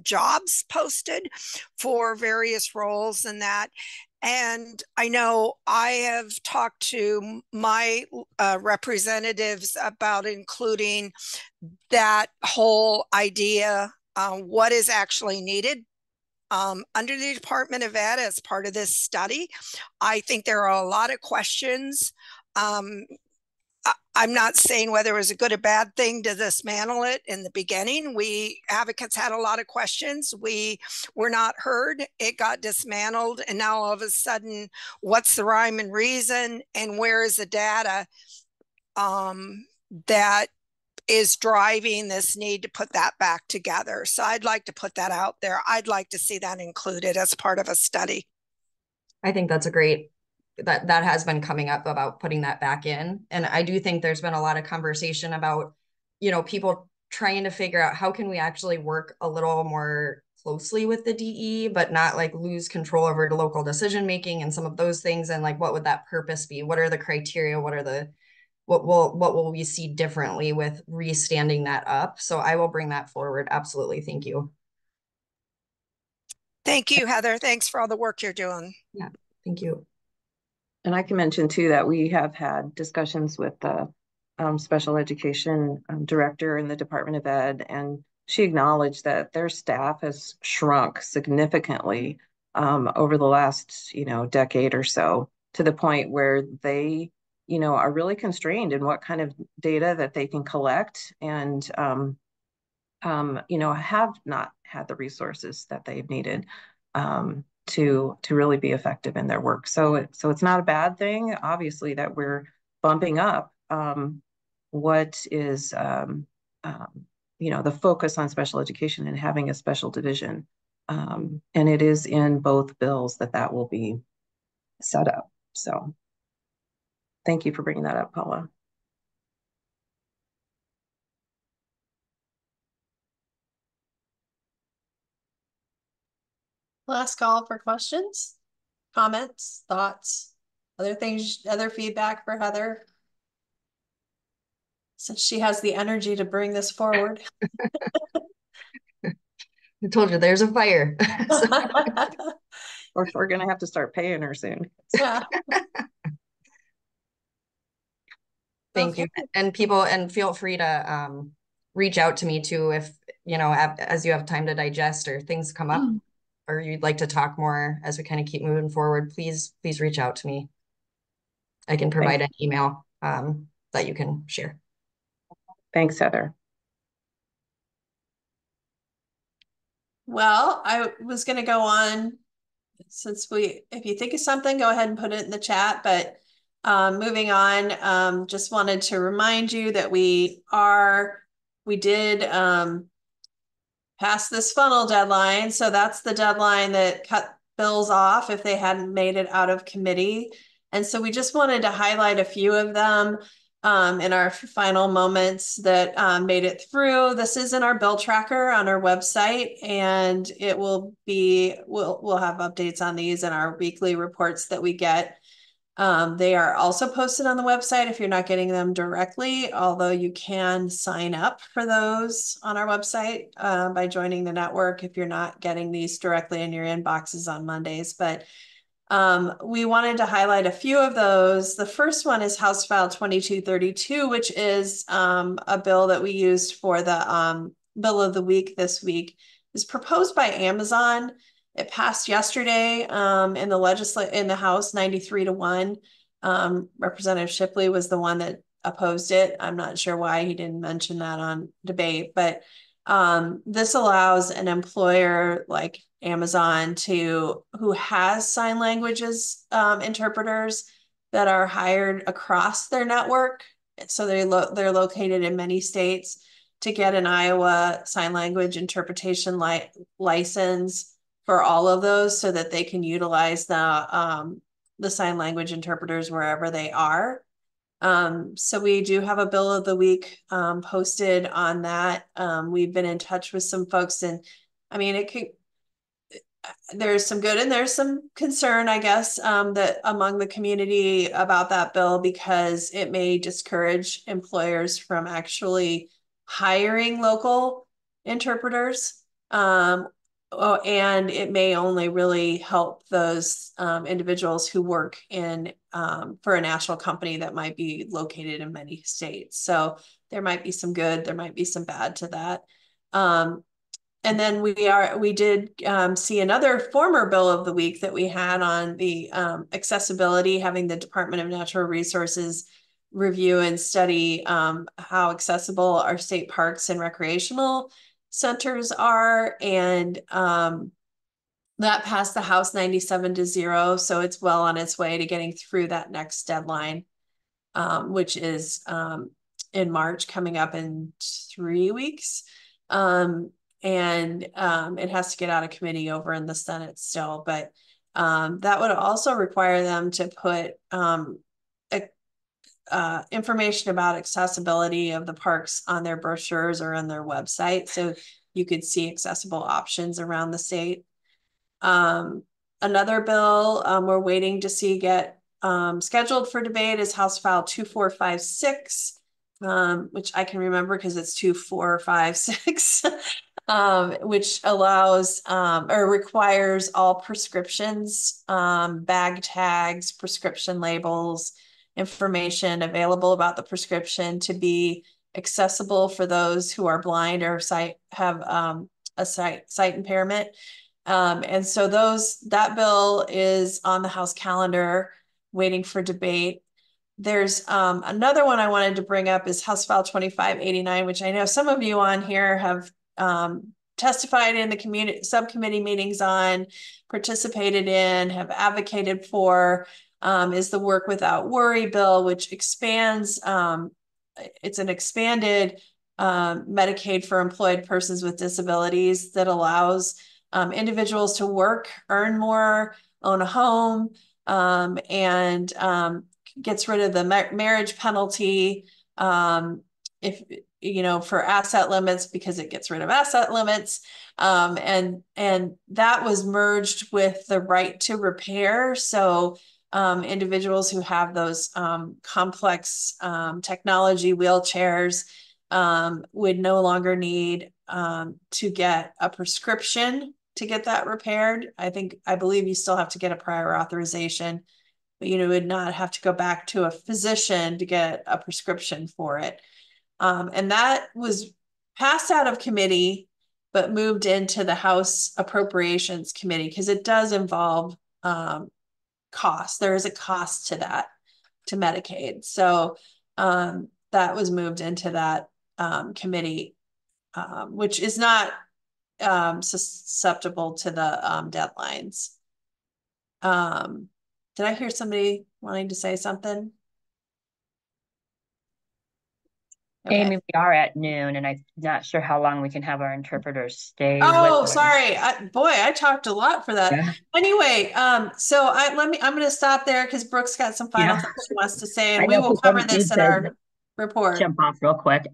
jobs posted for various roles in that. And I know I have talked to my representatives about including that whole idea, what is actually needed under the Department of Ed as part of this study. I think there are a lot of questions. I'm not saying whether it was a good or bad thing to dismantle it in the beginning. We advocates had a lot of questions. We were not heard. It got dismantled. And now all of a sudden, what's the rhyme and reason? And where is the data that is driving this need to put that back together? So I'd like to put that out there. I'd like to see that included as part of a study. I think that's a great, that has been coming up about putting that back in. And I do think there's been a lot of conversation about, people trying to figure out how can we actually work a little more closely with the DE, but not like lose control over the local decision making and some of those things. And like, what would that purpose be? What are the criteria? What will we see differently with restanding that up? So I will bring that forward. Absolutely. Thank you. Thank you, Heather. Thanks for all the work you're doing. Yeah, thank you. And I can mention too that we have had discussions with the special education director in the Department of Ed, and she acknowledged that their staff has shrunk significantly over the last, decade or so, to the point where they, are really constrained in what kind of data that they can collect, and have not had the resources that they've needed to really be effective in their work. So it's not a bad thing, obviously, that we're bumping up what is the focus on special education and having a special division. And it is in both bills that will be set up. So thank you for bringing that up, Paula. Last call for questions, comments, thoughts, other things, other feedback for Heather, since she has the energy to bring this forward. I told you there's a fire. Or we're going to have to start paying her soon. Yeah. Thank you. And feel free to reach out to me too if, as you have time to digest or things come up. or you'd like to talk more as we kind of keep moving forward, please reach out to me. I can provide an email that you can share. Thanks, Heather. Well, I was going to go on since if you think of something, go ahead and put it in the chat. But moving on, just wanted to remind you that we did pass this funnel deadline. So that's the deadline that cut bills off if they hadn't made it out of committee. And so we just wanted to highlight a few of them in our final moments that made it through. This is in our bill tracker on our website, and it will be, we'll have updates on these in our weekly reports that we get. They are also posted on the website if you're not getting them directly, although you can sign up for those on our website by joining the network if you're not getting these directly in your inboxes on Mondays. But we wanted to highlight a few of those. The first one is House File 2232, which is a bill that we used for the bill of the week this week. It's proposed by Amazon. It passed yesterday in the House 93-1. Representative Shipley was the one that opposed it. I'm not sure why he didn't mention that on debate, but this allows an employer like Amazon who has sign languages interpreters that are hired across their network. So they're located in many states, to get an Iowa sign language interpretation license for all of those, so that they can utilize the sign language interpreters wherever they are. So we do have a bill of the week posted on that. We've been in touch with some folks, and I mean, there's some good and there's some concern, I guess, that among the community about that bill, because it may discourage employers from actually hiring local interpreters. And it may only really help those individuals who work for a national company that might be located in many states. So there might be some good, there might be some bad to that. And then we did see another former bill of the week that we had on the accessibility, having the Department of Natural Resources review and study how accessible our state parks and recreational centers are. And that passed the House 97-0. So it's well on its way to getting through that next deadline, which is in March, coming up in 3 weeks. And it has to get out of committee over in the Senate still, but that would also require them to put information about accessibility of the parks on their brochures or on their website, so you could see accessible options around the state. Another bill we're waiting to see get scheduled for debate is House File 2456, which I can remember because it's 2456. Which allows or requires all prescriptions, bag tags, prescription labels, information available about the prescription to be accessible for those who are blind or have a sight impairment. And so that bill is on the House calendar waiting for debate. There's another one I wanted to bring up is House File 2589, which I know some of you on here have testified in the community subcommittee meetings on, participated in, have advocated for, is the Work Without Worry bill, which expands, it's an expanded Medicaid for employed persons with disabilities that allows individuals to work, earn more, own a home, and gets rid of the marriage penalty if for asset limits, because it gets rid of asset limits, and that was merged with the right to repair. So individuals who have those complex technology wheelchairs would no longer need to get a prescription to get that repaired. I believe you still have to get a prior authorization, but would not have to go back to a physician to get a prescription for it. And that was passed out of committee but moved into the House Appropriations Committee because it does involve cost. There is a cost to that, to Medicaid. So that was moved into that committee, which is not susceptible to the deadlines. Did I hear somebody wanting to say something? Okay. Amy, we are at noon, and I'm not sure how long we can have our interpreters stay. Oh, sorry. Boy, I talked a lot for that. Yeah. Anyway, so I'm going to stop there because Brooke's got some final things she wants to say, and we will cover this in our report. Jump off real quick.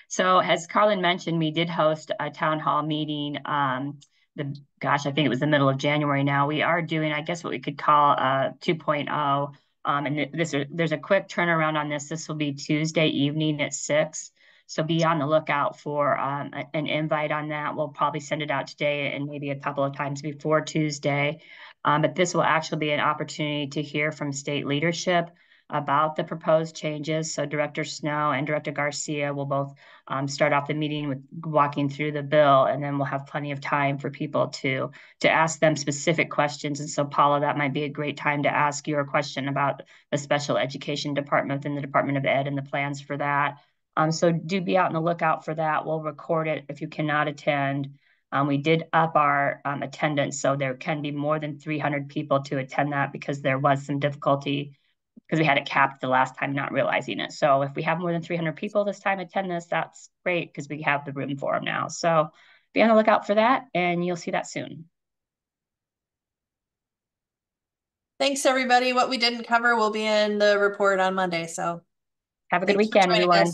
So as Carlin mentioned, we did host a town hall meeting. I think it was the middle of January now. We are doing, I guess, what we could call 2.0. And there's a quick turnaround on this. This will be Tuesday evening at 6. So be on the lookout for an invite on that. We'll probably send it out today and maybe a couple of times before Tuesday. But this will actually be an opportunity to hear from state leadership about the proposed changes. So Director Snow and Director Garcia will both start off the meeting with walking through the bill, and then we'll have plenty of time for people to ask them specific questions. And so Paula, that might be a great time to ask your question about the special education department within the Department of Ed and the plans for that. So do be out on the lookout for that. We'll record it if you cannot attend. We did up our attendance, so there can be more than 300 people to attend that because there was some difficulty because we had it capped the last time, not realizing it. So if we have more than 300 people this time attend this, that's great because we have the room for them now. So be on the lookout for that, and you'll see that soon. Thanks, everybody. What we didn't cover will be in the report on Monday. So have a good weekend, everyone.